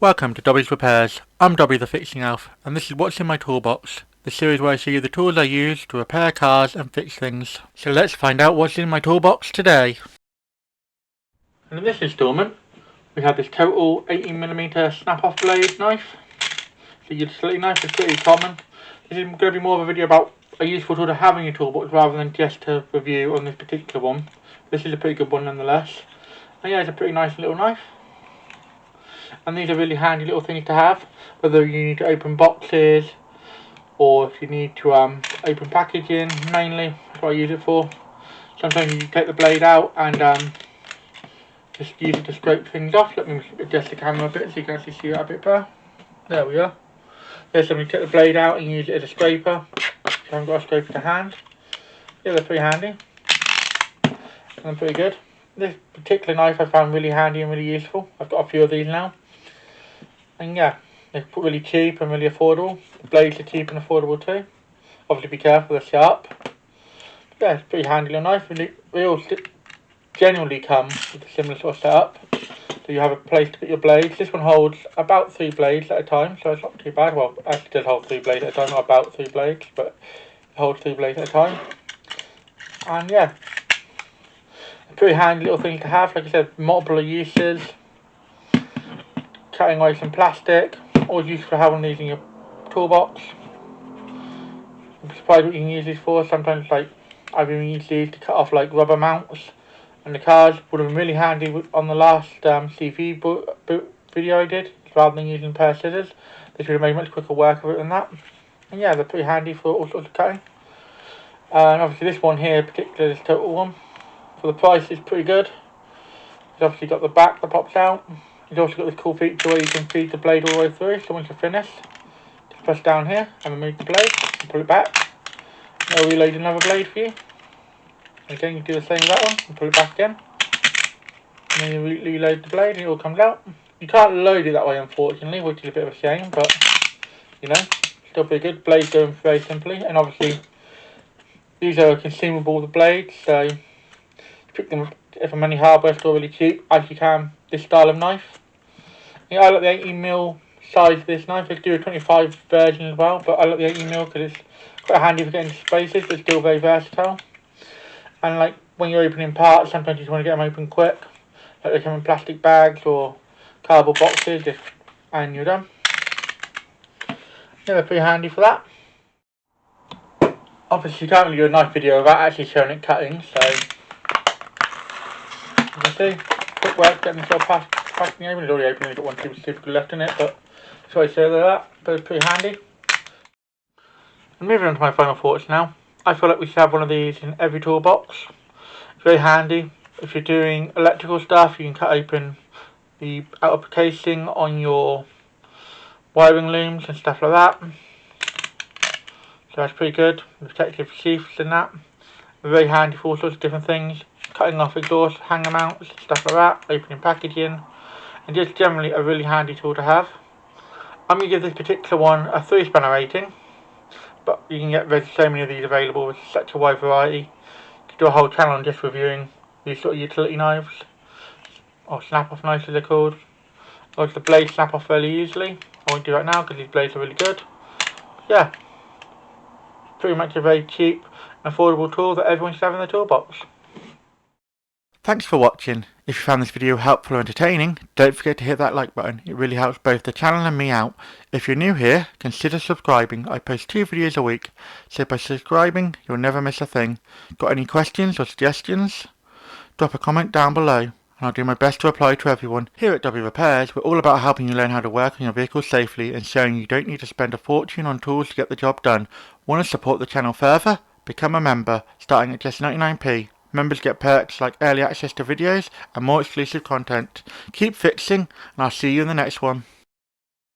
Welcome to Dobby's Repairs. I'm Dobby the Fixing Elf, and this is what's in my toolbox, the series where I show you the tools I use to repair cars and fix things. So let's find out what's in my toolbox today. And in this installment, we have this total 18mm snap-off blade knife. The utility knife is pretty common. This is going to be more of a video about a useful tool to have in your toolbox rather than just to review on this particular one. This is a pretty good one nonetheless. And yeah, it's a pretty nice little knife. And these are really handy little things to have, whether you need to open boxes or if you need to open packaging. Mainly that's what I use it for. Sometimes you take the blade out and just use it to scrape things off. Let me adjust the camera a bit so you can actually see that a bit better. There we are. There's something to take the blade out and use it as a scraper. If you haven't got a scraper to hand. Yeah, they're pretty handy and pretty good. This particular knife I found really handy and really useful. I've got a few of these now. And yeah, they're really cheap and really affordable. The blades are cheap and affordable too. Obviously be careful, they're sharp. But yeah, it's a pretty handy little knife. They all generally come with a similar sort of setup. So you have a place to put your blades. This one holds about 3 blades at a time, so it's not too bad. Well, it actually does hold 3 blades at a time, not about 3 blades, but it holds 3 blades at a time. And yeah, a pretty handy little thing to have. Like I said, multiple uses. Cutting away some plastic. Always useful to have one of these in your toolbox. I'm surprised what you can use these for. Sometimes like I've even used these to cut off like rubber mounts and the cars. Would have been really handy on the last CV boot video I did, rather than using a pair of scissors. This would have made much quicker work of it than that. And yeah, they're pretty handy for all sorts of cutting. And obviously this one here, particularly this total one, for the price is pretty good. It's obviously got the back that pops out. It's also got this cool feature where you can feed the blade all the way through, so once you're finished, just press down here and remove the blade and pull it back. It'll reload another blade for you. Again, you do the same with that one and pull it back again. And then you reload the blade and it all comes out. You can't load it that way unfortunately, which is a bit of a shame, but you know, still pretty good. Blades going very simply, and obviously these are consumable, the blades, so you pick them up from any hardware store really cheap as you can this style of knife. Yeah, I like the 18mm size of this knife. They do a 25 version as well, but I like the 18mm because it's quite handy for getting spaces, but still very versatile. And like when you're opening parts, sometimes you just want to get them open quick. Like they come in plastic bags or cardboard boxes, and you're done. Yeah, they're pretty handy for that. Obviously, you can't really do a knife video without actually showing it cutting, so as you see, quick work getting this all packaging open. It's already open, it's got one super left in it, but that's why I say that, but it's pretty handy. And moving on to my final thoughts now. I feel like we should have one of these in every toolbox. It's very handy. If you're doing electrical stuff, you can cut open the outer casing on your wiring looms and stuff like that. So that's pretty good. Protective sheaths and that. Very handy for all sorts of different things. Cutting off exhaust hanger mounts, stuff like that. Opening packaging. And just generally a really handy tool to have. I'm going to give this particular one a 3-spanner rating. But you can get so many of these available with such a wide variety. You could do a whole channel on just reviewing these sort of utility knives. Or snap-off knives as they're called. Or the blades snap off fairly easily. I won't do that now because these blades are really good. Yeah. Pretty much a very cheap and affordable tool that everyone should have in their toolbox. Thanks for watching. If you found this video helpful or entertaining, don't forget to hit that like button. It really helps both the channel and me out. If you're new here, consider subscribing. I post 2 videos a week, so by subscribing, you'll never miss a thing. Got any questions or suggestions? Drop a comment down below, and I'll do my best to reply to everyone. Here at Dobby Repairs, we're all about helping you learn how to work on your vehicle safely and showing you don't need to spend a fortune on tools to get the job done. Want to support the channel further? Become a member, starting at just 99p. Members get perks like early access to videos and more exclusive content. Keep fixing, and I'll see you in the next one.